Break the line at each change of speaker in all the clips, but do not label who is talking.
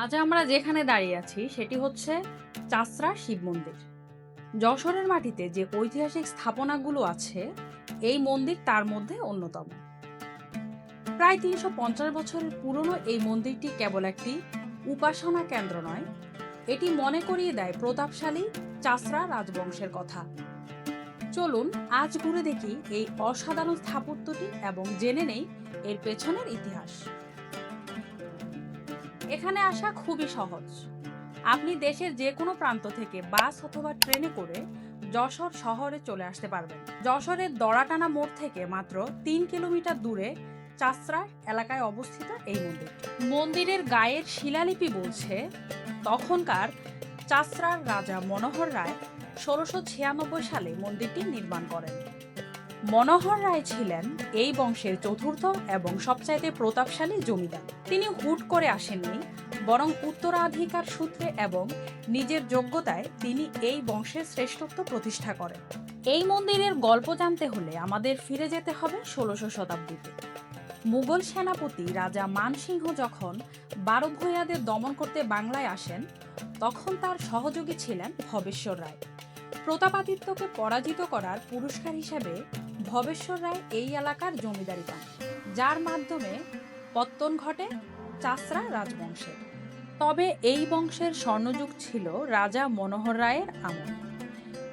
আজ আমরা যেখানে দাঁড়িয়ে আছি সেটি হচ্ছে চাষড়া শিব মন্দির। যশোরের মাটিতে যে ঐতিহাসিক স্থাপনাগুলো আছে, এই মন্দির তার মধ্যে অন্যতম। প্রায় ৩৫০ বছরের পুরনো এই মন্দিরটি কেবল একটি উপাসনা কেন্দ্র নয়, এটি মনে করিয়ে দেয় প্রতাপশালী চাষড়া রাজবংশের কথা। চলুন আজ ঘুরে দেখি এই অসাধারণ স্থাপত্যটি এবং জেনে নেই এর পেছনের ইতিহাস। এখানে আসা খুবই সহজ। আপনি দেশের যে কোনো প্রান্ত থেকে বাস অথবা ট্রেনে করে যশোর শহরে চলে আসতে পারবেন। যশোরের দড়াটানা মোড় থেকে মাত্র ৩ কিলোমিটার দূরে চাষড়া এলাকায় অবস্থিত এই মন্দির। মন্দিরের গায়ের শিলালিপি বলছে, তখনকার চাষড়ার রাজা মনোহর রায় ১৬৯৬ সালে মন্দিরটি নির্মাণ করেন। মনোহর রায় ছিলেন এই বংশের চতুর্থ এবং সবচাইতে প্রতাপশালী জমিদার। তিনি হুট করে আসেননি, বরং উত্তরাধিকার সূত্রে এবং নিজের যোগ্যতায় তিনি এই বংশের শ্রেষ্ঠত্ব প্রতিষ্ঠা করেন। এই মন্দিরের গল্প জানতে হলে আমাদের ফিরে যেতে হবে ১৬শ শতাব্দীতে। মুঘল সেনাপতি রাজা মানসিংহ যখন ১২ ভূঁইয়াদের দমন করতে বাংলায় আসেন, তখন তার সহযোগী ছিলেন ভবেশ্বর রায়। প্রতাপাদিত্যকে পরাজিত করার পুরস্কার হিসেবে ভবেশ্বর রায় এই এলাকার জমিদারি পান, যার মাধ্যমে পত্তন ঘটে চাষড়া রাজবংশের। তবে এই বংশের স্বর্ণযুগ ছিল রাজা মনোহর রায়ের আমল।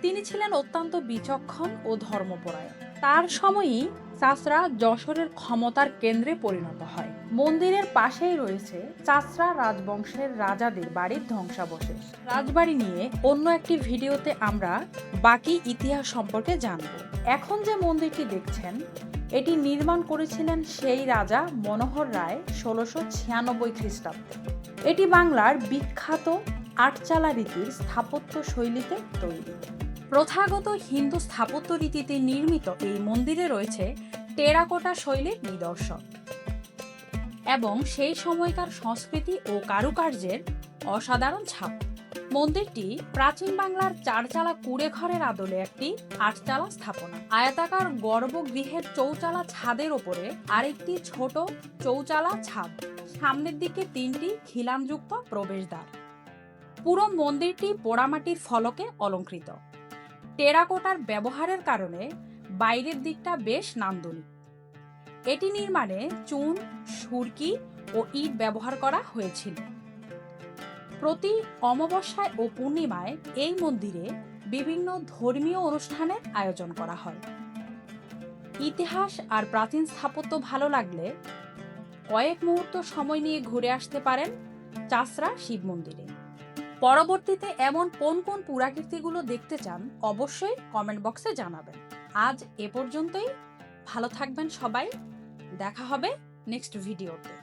তিনি ছিলেন অত্যন্ত বিচক্ষণ ও ধর্মপরায়ণ। তার সময়ই চাষড়া যশোরের ক্ষমতার কেন্দ্রে পরিণত হয়। মন্দিরের পাশেই রয়েছে চাষড়া রাজবংশের রাজাদের বাড়ির ধ্বংসাবশেষ। রাজবাড়ি নিয়ে অন্য একটি ভিডিওতে আমরা বাকি ইতিহাস সম্পর্কে জানব। এখন যে মন্দিরটি দেখছেন, এটি নির্মাণ করেছিলেন সেই রাজা মনোহর রায় ১৬৯৬ খ্রিস্টাব্দে। এটি বাংলার বিখ্যাত আটচালা রীতির স্থাপত্য শৈলীতে তৈরি। প্রথাগত হিন্দু স্থাপত্য রীতিতে নির্মিত এই মন্দিরে রয়েছে টেরাকোটা শৈলীর নিদর্শন এবং সেই সময়কার সংস্কৃতি ও কারুকার্যের অসাধারণ ছাপ। মন্দিরটি প্রাচীন বাংলার চারচালা কুড়ে ঘরের আদলে একটি আটচালা স্থাপনা। আয়তাকার গর্ভগৃহের চৌচালা ছাদের ওপরে আরেকটি ছোট চৌচালা ছাদ, সামনের দিকে ৩টি খিলানযুক্ত প্রবেশদ্বার। পুরো মন্দিরটি পোড়ামাটির ফলকে অলঙ্কৃত। টেরাকোটার ব্যবহারের কারণে বাইরের দিকটা বেশ নান্দনিক। এটি নির্মাণে চুন, সুরকি ও ইট ব্যবহার করা হয়েছিল। প্রতি অমাবস্যায় ও পূর্ণিমায় এই মন্দিরে বিভিন্ন ধর্মীয় অনুষ্ঠানের আয়োজন করা হয়। ইতিহাস আর প্রাচীন স্থাপত্য ভালো লাগলে কয়েক মুহূর্ত সময় নিয়ে ঘুরে আসতে পারেন চাষড়া শিব মন্দিরে। পরবর্তীতে এমন কোন কোন পুরাকীর্তিগুলো দেখতে চান অবশ্যই কমেন্ট বক্সে জানাবেন। আজ এ পর্যন্তই। ভালো থাকবেন সবাই, দেখা হবে নেক্সট ভিডিওতে।